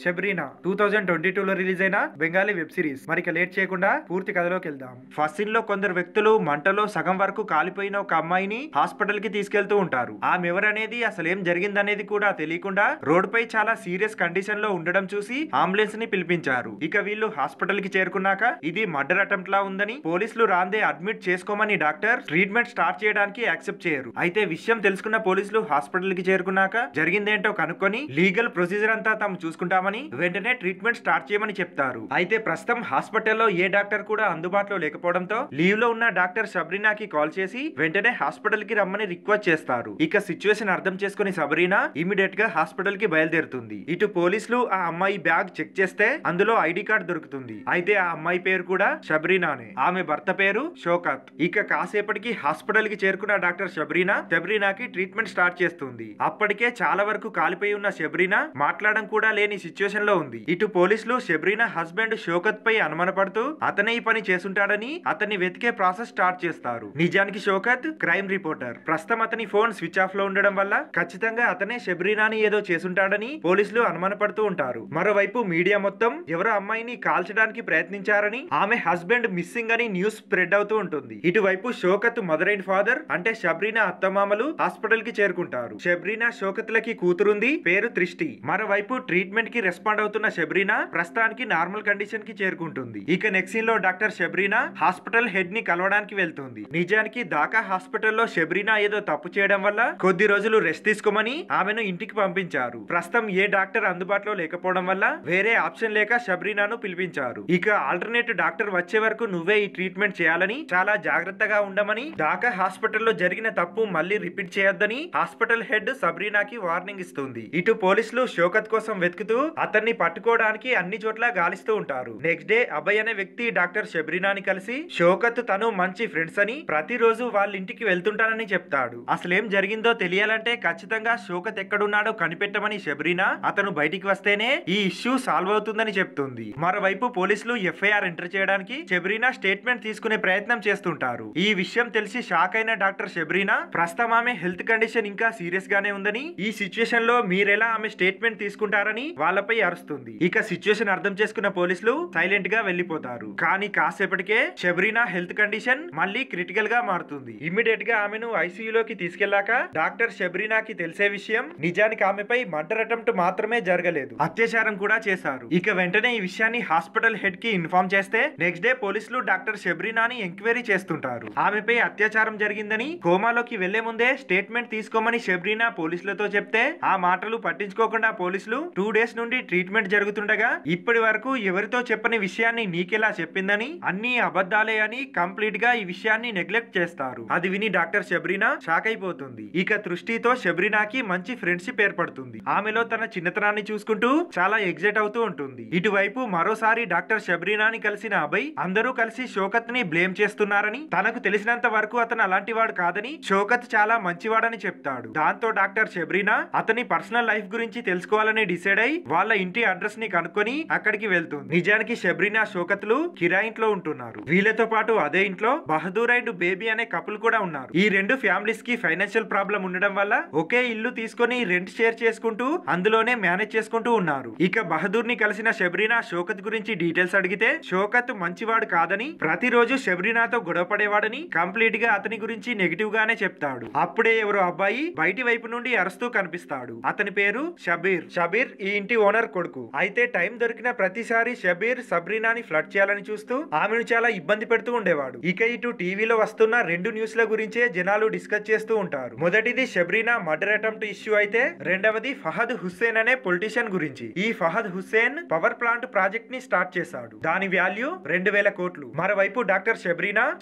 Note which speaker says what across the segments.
Speaker 1: షబ్రీనా 2022లో release అయిన Bengali web series. మరి late చేయకుండా పూర్తి కథలోకి వెళ్దాం. ఫస్ట్ సీన్ లో కొందరు వ్యక్తులు మంటలో సగం వరకు కాలిపోయిన ఒక అమ్మాయిని హాస్పిటల్ కి తీసుకెళ్తూ ఉంటారు. ఆమె ఎవరనేది అసలేం జరిగిందనేది కూడా తెలియకుండా రోడ్ పై చాలా సీరియస్ కండిషన్ లో ఉండడం చూసి అంబులెన్స్ ని పిలిపించారు. ఇక వీళ్ళు హాస్పిటల్ కి చేరుకున్నాక ఇది మర్డర్ అటెంప్ట్ లా ఉందని పోలీసులు రాందే అడ్మిట్ చేసుకోమని డాక్టర్ ట్రీట్మెంట్ స్టార్ట్ చేయడానికి యాక్సెప్ట్ చేయరు. అయితే విషయం తెలుసుకున్న పోలీసులు హాస్పిటల్ కి చేరుకున్నాక జరిగిందేంటో కనుక్కొని లీగల్ ప్రొసీజర్ అంతా తాము చూసుకుంటామని వెంటనే ట్రీట్మెంట్ స్టార్ట్ చేయమని చెప్తారు. అయితే ప్రస్తుతం హాస్పిటల్లో ఏ డాక్టర్ కూడా అందుబాటులో లేకపోవడంతో లీవ్ లో ఉన్న డాక్టర్ సబ్రీనాకి కాల్ చేసి వెంటనే హాస్పిటల్ కి రమ్మని రిక్వెస్ట్ చేస్తారు. ఇక సిచ్యువేషన్ అర్థం చేసుకుని సబ్రీనా ఇమీడియట్ గా హాస్పిటల్ కి బయలుదేరుతుంది. ఇటు పోలీసులు ఆ అమ్మాయి బ్యాగ్ చెక్ చేస్తే అందులో ఐడి కార్డ్ దొరుకుతుంది. అయితే ఆ అమ్మాయి పేరు కూడా షబ్రీనానే. ఆమె భర్త పేరు షౌకత్. ఇక కాసేపటికి హాస్పిటల్ కి చేరుకున్న డాక్టర్ షబ్రీనాకి ట్రీట్మెంట్ స్టార్ట్ చేస్తుంది. అప్పటికే చాలా వరకు కాలిపోయి ఉన్న షబ్రీనా మాట్లాడడం కూడా లేని సిచ్యువేషన్ లో ఉంది. ఇటు పోలీసులు షబ్రీనా హస్బెండ్ షౌకత్ పై అనుమానపడుతూ అతనే ఈ పని చేసుంటాడని అతన్ని వెతికే ప్రాసెస్ స్టార్ట్ చేస్తారు. నిజానికి షౌకత్ క్రైమ్ రిపోర్టర్. ప్రస్తుతం అతని ఫోన్ స్విచ్ ఆఫ్ లో ఉండడం వల్ల ఖచ్చితంగా అతనే షబ్రీనాని ఏదో చేసుంటాడని పోలీసులు అనుమానపడుతూ ఉంటారు. మరోవైపు మీడియా మొత్తం ఎవరో అమ్మాయిని కాల్చడానికి ప్రయత్నించారని ఆమె హస్బెండ్ మిస్సింగ్ అని న్యూస్ స్ప్రెడ్ అవుతూ ఉంటుంది. ఇటువైపు షౌకత్ మదర్ అండ్ ఫాదర్ అంటే షబ్రీనా అత్తమామలు హాస్పిటల్ కి చేరుకుంటారు. షబ్రీనా షౌకత్ లకి కూతురుంది, పేరు త్రిష్టి. మరోవైపు ట్రీట్మెంట్ కి రెస్పాండ్ అవుతున్న షబ్రీనా ప్రస్తుతానికి నార్మల్ కండిషన్ కి చేరుకుంటుంది. ఇక నెక్స్ట్ సీన్ లో డాక్టర్ షబ్రీనా హాస్పిటల్ హెడ్ ని కలవడానికి వెళ్తుంది. నిజానికి దాకా హాస్పిటల్లో షబ్రీనా ఏదో తప్పు చేయడం వల్ల కొద్ది రోజులు రెస్ట్ తీసుకోమని ఆమెను ఇంటికి పంపించారు. ప్రస్తుతం ఏ డాక్టర్ అందుబాటులో లేకపోవడం వల్ల వేరే ఆప్షన్ లేక షబ్రీనాను పిలిపించారు. ఇక ఆల్టర్నేట్ డాక్టర్ వచ్చే వరకు నువ్వే ఈ ట్రీట్మెంట్ చేయాలని, చాలా జాగ్రత్తగా ఉండమని, దాకా హాస్పిటల్లో జరిగిన తప్పు మళ్ళీ రిపీట్ చేయొద్దని హాస్పిటల్ హెడ్ సబ్రీనాకి వార్నింగ్ ఇస్తుంది. ఇటు పోలీసులు షౌకత్ కోసం వెతుకుతూ అతన్ని పట్టుకోవడానికి అన్ని చోట్ల గాలిస్తూ ఉంటారు. నెక్స్ట్ డే అభయ్ అనే వ్యక్తి డాక్టర్ షబ్రీనాని కలిసి షౌకత్ తను మంచి ఫ్రెండ్స్ అని ప్రతిరోజు వాళ్ళ ఇంటికి వెళ్తుంటానని చెప్తాడు. అసలేం జరిగిందో తెలియాలంటే ఖచ్చితంగా షౌకత్ ఎక్కడున్నాడో కనిపెట్టమని షబ్రీనా అతను బయటికి వస్తేనే ఈ ఇష్యూ సాల్వ్ అవుతుందని చెప్తుంది. మరోవైపు పోలీసులు ఎఫ్ఐఆర్ ఎంటర్ చేయడానికి షబ్రీనా స్టేట్మెంట్ తీసుకునే ప్రయత్నం చేస్తుంటారు. ఈ విషయం తెలిసి షాక్ అయిన డాక్టర్ షబ్రీనా ప్రస్తుతం ఆమె హెల్త్ కండిషన్ ఇంకా సీరియస్ గానే ఉందని, ఈ సిచ్యువేషన్ లో మీరెలా ఆమె స్టేట్మెంట్ తీసుకుంటారని వాళ్ళపై అరుస్తుంది. ఇక సిచ్యువేషన్ అర్థం చేసుకున్న పోలీసులు సైలెంట్ గా వెళ్లిపోతారు. కానీ కాసేపటికే షబ్రీనా హెల్త్ కండిషన్ మళ్ళీ క్రిటికల్ గా మారుతుంది. ఇమ్మీడియట్ గా ఆమెను ఐసీయూలోకి తీసుకెళ్లాక డాక్టర్ షబ్రీనాకి తెలిసే విషయం నిజానికి ఆమెపై మర్డర్ అటెంప్ట్ మాత్రమే జరగలేదు, అత్యాచారం కూడా చేశారు. ఇక వెంటనే ఈ విషయాన్ని హాస్పిటల్ హెడ్ కి ఇన్ఫార్మ్ చేస్తే నెక్స్ట్ డే పోలీసులు డాక్టర్ షబ్రీనాని ఎంక్వైరీ చేస్తుంటారు. ఆమెపై అత్యాచారం జరిగిందని, కోమాలోకి వెళ్లే ముందే స్టేట్మెంట్ తీసుకోమని షబ్రీనా పోలీసులతో చెప్తే ఆ మాటలు పట్టించుకోకుండా పోలీసులు 2 డేస్ నుండి ట్రీట్మెంట్ జరుగుతుండగా ఇప్పటి వరకు ఎవరితో చెప్పని విషయాన్ని నీకెలా చెప్పిందని, అన్ని అబద్ధాలే అని కంప్లీట్ గా ఈ విషయాన్ని నెగ్లెక్ట్ చేస్తారు. అది విని డాక్టర్ షబ్రీనా షాక్ అయిపోతుంది. ఇక దృష్టితో షబ్రీనాకి మంచి ఫ్రెండ్షిప్ ఏర్పడుతుంది. ఆమెలో తన చిన్నతనాన్ని చూసుకుంటూ చాలా ఎగ్జైట్ అవుతూ ఉంటుంది. ఇటువైపు మరోసారి డాక్టర్ షబ్రీనాని కలిసిన అభయ్ అందరూ కలిసి షౌకత్ ని బ్లేమ్ చేస్తున్నారని, తనకు తెలిసినంత వరకు అతను అలాంటి వాడు కాదని, షౌకత్ చాలా మంచివాడని చెప్తాడు. దాంతో డాక్టర్ షబ్రీనా అతని పర్సనల్ లైఫ్ గురించి తెలుసుకోవాలని డిసైడ్ అయి వాళ్ళ ఇంటి అడ్రస్ ని కనుక్కొని అక్కడికి వెళ్తుంది. నిజానికి షబ్రీనా షౌకత్లు కిరాయి ఇంట్లో ఉంటున్నారు. వీళ్ళతో పాటు అదే ఇంట్లో బహదూర్ అండ్ బేబీ అనే కపుల్ కూడా ఉన్నారు. ఈ రెండు ఫ్యామిలీస్ కి ఫైనాన్షియల్ ప్రాబ్లం ఉండడం వల్ల ఒకే ఇల్లు తీసుకొని రెంట్ షేర్ చేసుకుంటూ అందులోనే మేనేజ్ చేసుకుంటూ ఉన్నారు. ఇక బహదూర్ ని కలిసిన షబ్రీనా షౌకత్ గురించి డీటెయిల్స్ అడిగితే షౌకత్ మంచివాడు కాదని, ప్రతిరోజు షబ్రీనాతో గొడవ పడేవాడని, కంప్లీట్ గా అతని గురించి నెగిటివ్ గానే చెప్తాడు. అప్పుడే ఎవరో అబ్బాయి బయటి వైపు నుండి అరుస్తూ కనిపిస్తాడు. అతని పేరు షబీర్ ఈ ఇంటి ఓనర్ కొడుకు. అయితే టైం దొరికిన ప్రతిసారి షబీర్ సబ్రీనాని ఫ్లడ్ చేయాలని చూస్తూ ఆమెను చాలా ఇబ్బంది పెడుతూ ఉండేవాడు. ఇక ఇటు టీవీలో వస్తున్న 2 న్యూస్ల గురించే జనాలు డిస్కస్ చేస్తూ ఉంటారు. మొదటిది షబ్రీనా మర్డర్ అటెంప్ట్ ఇష్యూ అయితే రెండవది ఫహద్ హుస్సేన్ అనే పొలిటీషియన్ గురించి. ఈ Fahad Hussain power plant project ని స్టార్ట్ చేశాడు. దాని వాల్యూ 2000 కోట్లు. మరోవైపు డాక్టర్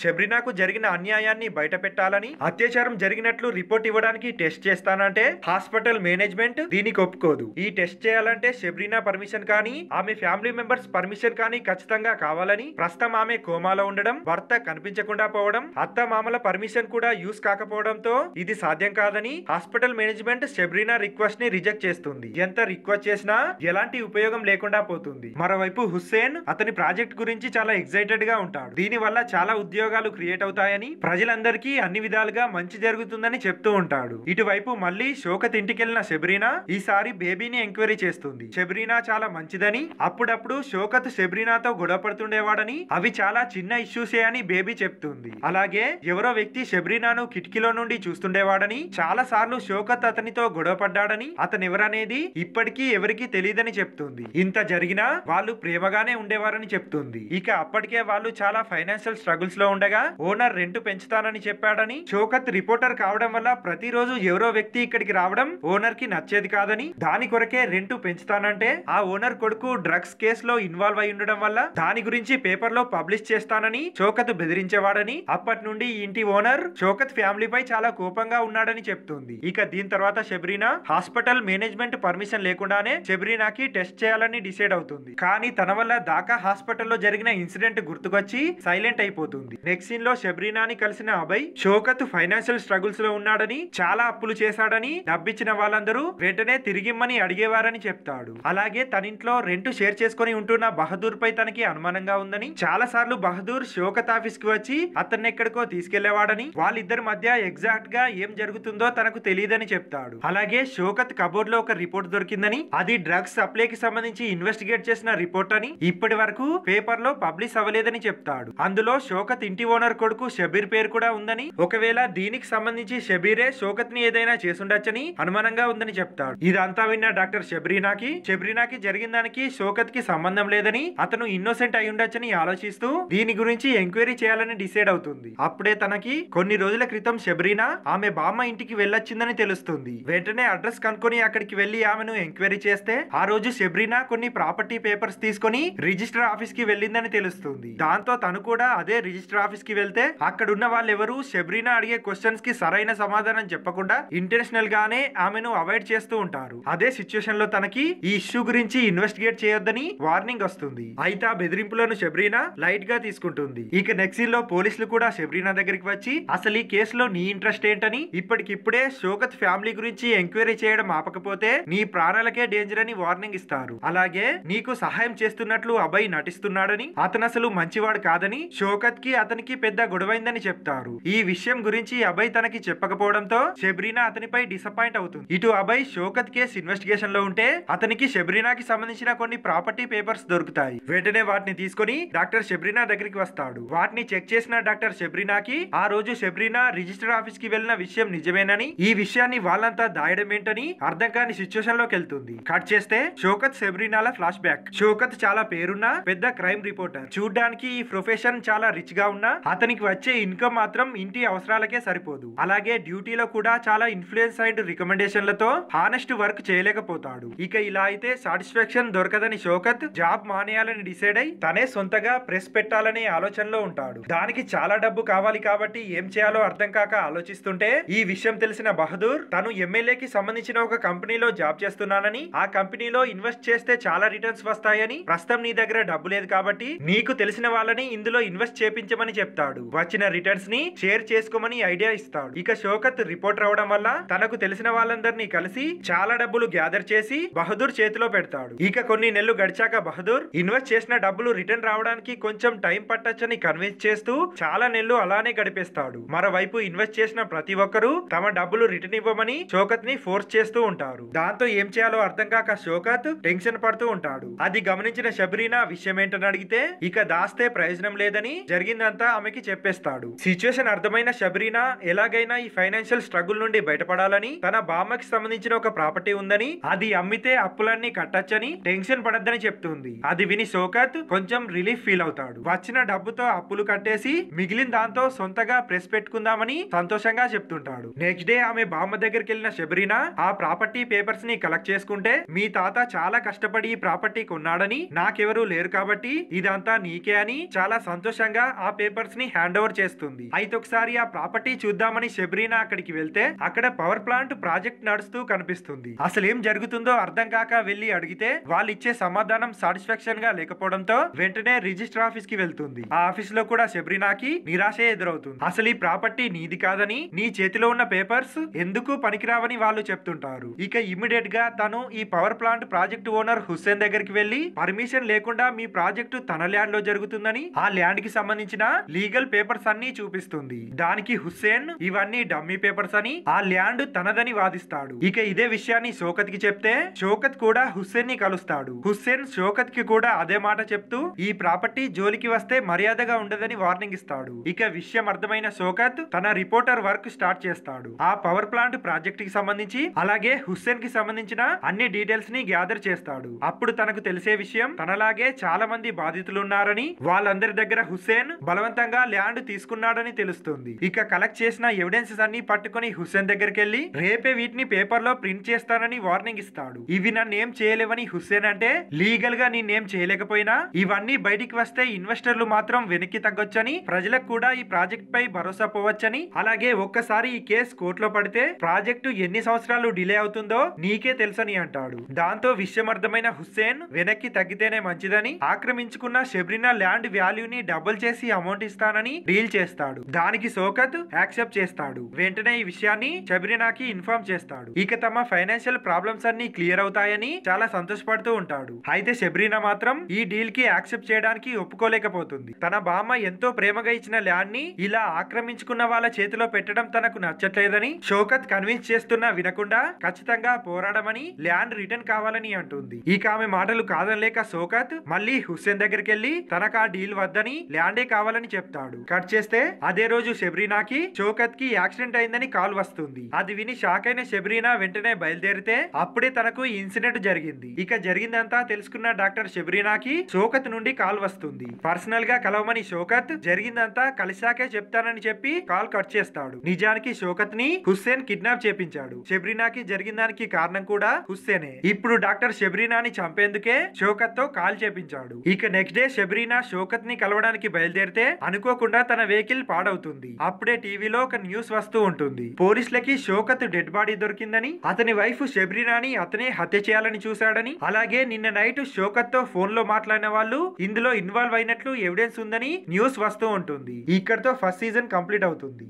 Speaker 1: షబ్రీనాకు జరిగిన అన్యాయాన్ని బయట పెట్టాలని, అత్యాచారం జరిగినట్లు రిపోర్ట్ ఇవ్వడానికి టెస్ట్ చేస్తానంటే హాస్పిటల్ మేనేజ్మెంట్ దీనికి ఒప్పుకోదు. ఈ టెస్ట్ చేయాలంటే షబ్రీనా పర్మిషన్ కానీ ఆమె ఫ్యామిలీ మెంబర్స్ పర్మిషన్ కానీ ఖచ్చితంగా కావాలని, ప్రస్తుతం ఆమె కోమాలో ఉండడం, భర్త కనిపించకుండా పోవడం, అత్త మామల పర్మిషన్ కూడా యూస్ కాకపోవడంతో ఇది సాధ్యం కాదని హాస్పిటల్ మేనేజ్మెంట్ షబ్రీనా రిక్వెస్ట్ ని రిజెక్ట్ చేస్తుంది. ఎంత రిక్వెస్ట్ చేసినా ఎలాంటి ఉపయోగం లేకుండా పోతుంది. మరోవైపు హుస్సేన్ అతని ప్రాజెక్ట్ గురించి చాలా ఎక్సైటెడ్ గా ఉంటాడు. దీని వల్ల చాలా ఉద్యోగాలు క్రియేట్ అవుతాయని, ప్రజలందరికీ అన్ని విధాలుగా మంచి జరుగుతుందని చెప్తూ ఉంటాడు. ఇటువైపు మళ్ళీ షౌకత్ ఇంటికెళ్లిన షబ్రీనా ఈసారి బేబీని ఎంక్వైరీ చేస్తుంది. షబ్రీనా చాలా మంచిదని, అప్పుడప్పుడు షౌకత్ షబ్రీనాతో గొడవ పడుతుండేవాడని, అవి చాలా చిన్న ఇష్యూసే అని బేబీ చెప్తుంది. అలాగే ఎవరో వ్యక్తి షబ్రీనాను కిటికీలో నుండి చూస్తుండేవాడని, చాలా సార్లు షౌకత్ అతనితో గొడవ పడ్డాడని, అతను ఎవరనేది ఇప్పటికీ ఎవరికి తెలియదని చెప్తుంది. ఇంత జరిగినా వాళ్ళు ప్రేమగానే ఉండేవారని చెప్తుంది. ఇక అప్పటికే వాళ్ళు చాలా ఫైనాన్షియల్ స్ట్రగుల్స్ లో ఉండగా ఓనర్ రెంట్ పెంచుతానని చెప్పాడని, షౌకత్ రిపోర్టర్ కావడం వల్ల ప్రతిరోజు ఎవరో వ్యక్తి ఇక్కడికి రావడం ఓనర్ కి నచ్చేది కాదని, దాని కొరకే రెంట్ పెంచుతానంటే ఆ ఓనర్ కొడుకు డ్రగ్స్ కేసులో ఇన్వాల్వ్ అయి ఉండడం వల్ల దాని గురించి పేపర్ లో పబ్లిష్ చేస్తానని షౌకత్ బెదిరించేవాడని, అప్పటి నుండి ఈ ఇంటి ఓనర్ షౌకత్ ఫ్యామిలీపై చాలా కోపంగా ఉన్నాడని చెప్తుంది. ఇక దీని తర్వాత షబ్రీనా హాస్పిటల్ మేనేజ్మెంట్ పర్మిషన్ లేకుండానే షబ్రీనాకి టెస్ట్ చేయాలని డిసైడ్ అవుతుంది. కానీ తన వల్ల దాకా హాస్పిటల్లో జరిగిన ఇన్సిడెంట్ గుర్తుకొచ్చి సైలెంట్ అయిపోతుంది. నెక్స్ట్ సీన్ లో షబ్రీనాని కలిసిన అభయ్ షౌకత్ ఫైనాన్షియల్ స్ట్రగుల్స్ లో ఉన్నాడని, చాలా అప్పులు చేశాడని, డబ్బిచ్చిన వాళ్ళందరూ వెంటనే తిరిగిమ్మని అడిగేవారని చెప్తాడు. అలాగే తన ఇంట్లో రెంట్ షేర్ చేసుకుని ఉంటున్న బహదూర్ పై తనకి అనుమానంగా ఉందని, చాలా సార్లు బహదూర్ షౌకత్ ఆఫీస్ కి వచ్చి అతన్ని ఎక్కడికో తీసుకెళ్లేవాడని, వాళ్ళిద్దరి మధ్య ఎగ్జాక్ట్ గా ఏం జరుగుతుందో తనకు తెలియదని చెప్తాడు. అలాగే షౌకత్ కబోర్డ్ లో ఒక రిపోర్ట్ దొరికిందని, అది డ్రగ్స్ సప్లైకి సంబంధించి ఇన్వెస్టిగేట్ చేసిన రిపోర్ట్ అని, ఇప్పటి వరకు పేపర్ లో పబ్లిష్ అవ్వలేదని చెప్తాడు. అందులో షౌకత్ ఇంటి ఓనర్ కొడుకు షబీర్ పేరు కూడా ఉందని, ఒకవేళ దీనికి సంబంధించి షబీరే షౌకత్ ని ఏదైనా చేసుండొచ్చని అనుమానంగా ఉందని చెప్తాడు. ఇదంతా విన్న డాక్టర్ షబ్రీనాకి జరిగిన దానికి షౌకత్ కి సంబంధం లేదని, అతను ఇన్నోసెంట్ అయి ఉండొచ్చని ఆలోచిస్తూ దీని గురించి ఎంక్వైరీ చేయాలని డిసైడ్ అవుతుంది. అప్పుడే తనకి కొన్ని రోజుల క్రితం షబ్రీనా ఆమె బామ్మ ఇంటికి వెళ్ళొచ్చిందని తెలుస్తుంది. వెంటనే అడ్రస్ కనుక్కొని అక్కడికి వెళ్లి ఆమెను ఎంక్వైరీ చేస్తే ఆ రోజు షబ్రీనా కొన్ని ప్రాపర్టీ పేపర్స్ తీసుకొని రిజిస్టర్ ఆఫీస్ కి వెళ్ళిందని తెలుస్తుంది. దాంతో తను కూడా అదే రిజిస్టర్ ఆఫీస్ కి వెళ్తే అక్కడున్న వాళ్ళెవరూ షబ్రీనా అడిగే క్వశ్చన్స్ కి సరైన సమాధానం చెప్పకుండా ఇంటెన్షనల్ గానే ఆమెను అవాయిడ్ చేస్తూ ఉంటారు. అదే సిచ్యుయేషన్ లో తనకి ఈ ఇష్యూ గురించి ఇన్వెస్టిగేట్ చేయొద్దని వార్నింగ్ వస్తుంది. అయితే ఆ బెదిరింపులను షబ్రీనా లైట్ గా తీసుకుంటుంది. ఇక నెక్స్ట్ సీన్ లో పోలీసులు కూడా షబ్రీనా దగ్గరికి వచ్చి అసలు ఈ కేసులో నీ ఇంట్రెస్ట్ ఏంటని, ఇప్పటికిప్పుడే షౌకత్ ఫ్యామిలీ గురించి ఎంక్వైరీ చేయడం ఆపకపోతే నీ ప్రాణాలకే డేంజర్ అని వార్నింగ్ ఇస్తారు. అలాగే నీకు సహాయం చేస్తున్నట్లు అభయ్ నటిస్తున్నాడని, అతను అసలు మంచివాడు కాదని, షౌకత్ కి అతనికి పెద్ద గొడవైందని చెప్తారు. ఈ విషయం గురించి అభయ్ తనకి చెప్పకపోవడంతో షబ్రీనా అతనిపై డిసప్పాయింట్ అవుతుంది. ఇటు అభయ్ షౌకత్ కేసు ఇన్వెస్టిగేషన్ లో ఉంటే అతనికి షబ్రీనాకి సంబంధించిన కొన్ని ప్రాపర్టీ పేపర్స్ దొరుకుతాయి. వెంటనే వాటిని తీసుకొని డాక్టర్ షబ్రీనా దగ్గరికి వస్తాడు. వాటిని చెక్ చేసిన డాక్టర్ షబ్రీనాకి ఆ రోజు షబ్రీనా రిజిస్టర్ ఆఫీస్ కి వెళ్ళిన విషయం నిజమేనని, ఈ విషయాన్ని వాళ్ళంతా దాయడం ఏంటని అర్థం కాని సిచ్యుయేషన్ లోకి వెళ్తుంది. కట్ చేస్తే షౌకత్ షబ్రీనాల ఫ్లాష్ బ్యాక్. షౌకత్ చాలా పేరున్న పెద్ద క్రైమ్ రిపోర్టర్. చూడ్డానికి ఈ ప్రొఫెషన్ చాలా రిచ్ గా ఉన్నా అతనికి వచ్చే ఇన్కమ్ మాత్రం ఇంటి అవసరాలకే సరిపోదు. అలాగే డ్యూటీలో కూడా చాలా ఇన్ఫ్లుయెన్స్ అండ్ రికమెండేషన్లతో హానెస్ట్ వర్క్ చేయలేకపోతాడు. ఇక ఇలా అయితే సాటిస్ఫాక్షన్ దొరకదని షౌకత్ జాబ్ మానేయాలని డిసైడ్ అయి తనే సొంతగా ప్రెస్ పెట్టాలనే ఆలోచనలో ఉంటాడు. దానికి చాలా డబ్బు కావాలి కాబట్టి ఏం చేయాలో అర్థం కాక ఆలోచిస్తుంటే ఈ విషయం తెలిసిన బహదూర్ తను ఎమ్మెల్యేకి సంబంధించిన ఒక కంపెనీలో జాబ్ చేస్తున్నానని, ఆ కంపెనీలో ఇన్వెస్ట్ చేస్తే చాలా రిటర్న్స్ వస్తాయని, ప్రస్తుతం నీ దగ్గర డబ్బు లేదు కాబట్టి నీకు తెలిసిన వాళ్ళని ఇందులో ఇన్వెస్ట్ చేపించమని చెప్తాడు. వచ్చిన రిటర్న్స్ ని షేర్ చేసుకోమని ఐడియా ఇస్తాడు. ఇక షౌకత్ రిపోర్టర్ అవడం వల్ల తనకు తెలిసిన వాళ్ళందరినీ కలిసి చాలా డబ్బులు గ్యాదర్ చేసి బహదూర్ చేతిలో పెడతాడు. ఇక కొన్ని నెలలు గడిచాక బహదూర్ ఇన్వెస్ట్ చేసిన డబ్బులు రిటర్న్ రావడానికి కొంచెం టైం పట్టొచ్చని కన్విన్స్ చేస్తూ చాలా నెలలు అలానే గడిపేస్తాడు. మరోవైపు ఇన్వెస్ట్ చేసిన ప్రతి ఒక్కరూ తమ డబ్బులు రిటర్న్ ఇవ్వమని షౌకత్ ని ఫోర్స్ చేస్తూ ఉంటారు. దాంతో ఏం చేయాలో అర్థం కాక షౌకత్ టెన్షన్ పడుతూ ఉంటాడు. అది గమనించిన షబ్రీనా విషయం ఏంటని అడిగితే ఇక దాస్తే ప్రయోజనం లేదని జరిగిందంతా ఆమెకి చెప్పేస్తాడు. సిచ్యుయేషన్ అర్థమైన షబ్రీనా ఎలాగైనా ఈ ఫైనాన్షియల్ స్ట్రగుల్ నుండి బయటపడాలని, తన బామ్మకి సంబంధించిన ఒక ప్రాపర్టీ ఉందని, అది అమ్మితే అప్పులన్నీ కట్టచ్చని, టెన్షన్ పడద్దని చెప్తుంది. అది విని షౌకత్ కొంచెం రిలీఫ్ ఫీల్ అవుతాడు. వచ్చిన డబ్బుతో అప్పులు కట్టేసి మిగిలిన దాంతో సొంతగా ప్రెస్ పెట్టుకుందామని సంతోషంగా చెప్తుంటాడు. నెక్స్ట్ డే ఆమె బామ్మ దగ్గరికి వెళ్ళిన షబ్రీనా ఆ ప్రాపర్టీ పేపర్స్ ని కలెక్ట్ చేసుకుంటే, మీ తాత చాలా కష్టపడి ఈ ప్రాపర్టీ కొన్నాడని, నాకెవరూ లేరు కాబట్టి ఇదంతా నీకే అని చాలా సంతోషంగా ఆ పేపర్స్ ని హ్యాండ్ ఓవర్ చేస్తుంది. అయితే ఒకసారి ఆ ప్రాపర్టీ చూద్దామని షబ్రీనా అక్కడికి వెళ్తే అక్కడ పవర్ ప్లాంట్ ప్రాజెక్ట్ నడుస్తూ కనిపిస్తుంది. అసలు ఏం జరుగుతుందో అర్థం కాక వెళ్లి అడిగితే వాళ్ళు ఇచ్చే సమాధానం సాటిస్ఫాక్షన్ గా లేకపోవడంతో వెంటనే రిజిస్టర్ ఆఫీస్ కి వెళ్తుంది. ఆ ఆఫీస్ లో కూడా షబ్రీనాకి నిరాశ ఎదురవుతుంది. అసలు ఈ ప్రాపర్టీ నీది కాదని, నీ చేతిలో ఉన్న పేపర్స్ ఎందుకు పనికిరావని వాళ్ళు చెప్తుంటారు. ఇక ఇమిడియట్ గా తను ఈ power plant project owner Hussain దగ్గరికి వెళ్లి పర్మిషన్ లేకుండా మీ ప్రాజెక్టు తన ల్యాండ్ లో జరుగుతుందని, ఆ ల్యాండ్ కి సంబంధించిన లీగల్ పేపర్స్ అన్ని చూపిస్తుంది. దానికి హుస్సేన్ ఇవన్నీ డమ్మీ పేపర్స్ అని, ఆ ల్యాండ్ తనదని వాదిస్తాడు. ఇక ఇదే విషయాన్ని షౌకత్ కి చెప్తే షౌకత్ కూడా హుస్సేన్ ని కలుస్తాడు. హుస్సేన్ షౌకత్ కి కూడా అదే మాట చెప్తూ ఈ ప్రాపర్టీ జోలికి వస్తే మర్యాదగా ఉండదని వార్నింగ్ ఇస్తాడు. ఇక విషయం అర్థమైన షౌకత్ తన రిపోర్టర్ వర్క్ స్టార్ట్ చేస్తాడు. ఆ పవర్ ప్లాంట్ ప్రాజెక్ట్ కి సంబంధించి అలాగే హుస్సేన్ కి సంబంధించిన అన్ని డీటెయిల్స్ ని గ్యాదర్ చేస్తాడు. అప్పుడు తనకు తెలిసే విషయం తనలాగే చాలా మంది బాధితులు ఉన్నారని, వాళ్ళందరి దగ్గర హుస్సేన్ బలవంతంగా ల్యాండ్ తీసుకున్నాడని తెలుస్తుంది. ఇక కలెక్ట్ చేసిన ఎవిడెన్సెస్ అన్ని పట్టుకుని హుస్సేన్ దగ్గరికి వెళ్లి రేపే వీటిని పేపర్ లో ప్రింట్ చేస్తానని వార్నింగ్ ఇస్తాడు. ఇవి నన్నేం చేయలేవని హుస్సేన్ అంటే, లీగల్ గా నేనేం చేయలేకపోయినా ఇవన్నీ బయటికి వస్తే ఇన్వెస్టర్లు మాత్రం వెనక్కి తగ్గొచ్చని, ప్రజలకు కూడా ఈ ప్రాజెక్ట్ పై భరోసా పోవచ్చని, అలాగే ఒక్కసారి ఈ కేసు కోర్టులో పడితే ప్రాజెక్టు ఎన్ని సంవత్సరాలు డిలే అవుతుందో నీకే తెలుసని అంటాడు. దాంతో విషయం అర్థమైన హుస్సేన్ వెనక్కి తగ్గితేనే మంచిదని, ఆక్రమించుకున్న షెబ్రినా ల్యాండ్ వాల్యూని డబుల్ చేసి అమౌంట్ ఇస్తానని డీల్ చేస్తాడు. దానికి షౌకత్ యాక్సెప్ట్ చేస్తాడు. వెంటనే ఈ విషయాన్ని షెబ్రినాకి ఇన్ఫార్మ్ చేస్తాడు. ఇక తమ ఫైనాన్షియల్ ప్రాబ్లమ్స్ అన్ని క్లియర్ అవుతాయని చాలా సంతోషపడుతూ ఉంటాడు. అయితే షెబ్రినా మాత్రం ఈ డీల్ కి యాక్సెప్ట్ చేయడానికి ఒప్పుకోలేకపోతుంది. తన బామ్మ ఎంతో ప్రేమగా ఇచ్చిన ల్యాండ్ ని ఇలా ఆక్రమించుకున్న వాళ్ళ చేతిలో పెట్టడం తనకు నచ్చట్లేదని షౌకత్ కన్విన్స్ చేస్తున్నా వినకుండా ఖచ్చితంగా పోరాడమని, ల్యాండ్ రిటర్న్ కావాలని అంటుంది. ఇక ఆమె మాటలు కాదనలేక షౌకత్ మళ్ళీ హుస్సేన్ దగ్గరికి వెళ్లి తనకు ఆ డీల్ వద్దని ల్యాండే కావాలని చెప్తాడు. కట్ చేస్తే అదే రోజు షెబ్రినాకి షౌకత్ కి యాక్సిడెంట్ అయిందని కాల్ వస్తుంది. అది విని షాక్ అయిన షెబ్రినా వెంటనే బయలుదేరితే అప్పుడే తనకు ఈ ఇన్సిడెంట్ జరిగింది. ఇక జరిగిందంతా తెలుసుకున్న డాక్టర్ షెబ్రినాకి షౌకత్ నుండి కాల్ వస్తుంది. పర్సనల్ గా కలవమని షౌకత్ జరిగిందంతా కలిశాకే చెప్తానని చెప్పి కాల్ కట్ చేస్తాడు. నిజానికి షౌకత్ ని హుస్సేన్ కిడ్నాప్ చేపించాడు. షెబ్రినాకి జరిగిన దానికి కారణం కూడా హుస్సేనే. ఇప్పుడు డాక్టర్ షెబ్రినాని చంపేందుకే షౌకత్ తో కాల్ చేపించాడు. ఇక నెక్స్ట్ డే షెబ్రినా షౌకత్ ని కలవడానికి బయలుదేరితే అనుకోకుండా తన వెహికల్ పాడవుతుంది. అప్పుడే టీవీలో ఒక న్యూస్ వస్తూ ఉంటుంది. పోలీసులకి షౌకత్ డెడ్ బాడీ దొరికిందని, అతని వైఫ్ షెబ్రినాని అతనే హత్య చేయాలని చూశాడని, అలాగే నిన్న నైట్ షౌకత్ తో ఫోన్ లో మాట్లాడిన వాళ్ళు ఇందులో ఇన్వాల్వ్ అయినట్లు ఎవిడెన్స్ ఉందని న్యూస్ వస్తూ ఉంటుంది. ఇక్కడతో ఫస్ట్ సీజన్ కంప్లీట్ అవుతుంది.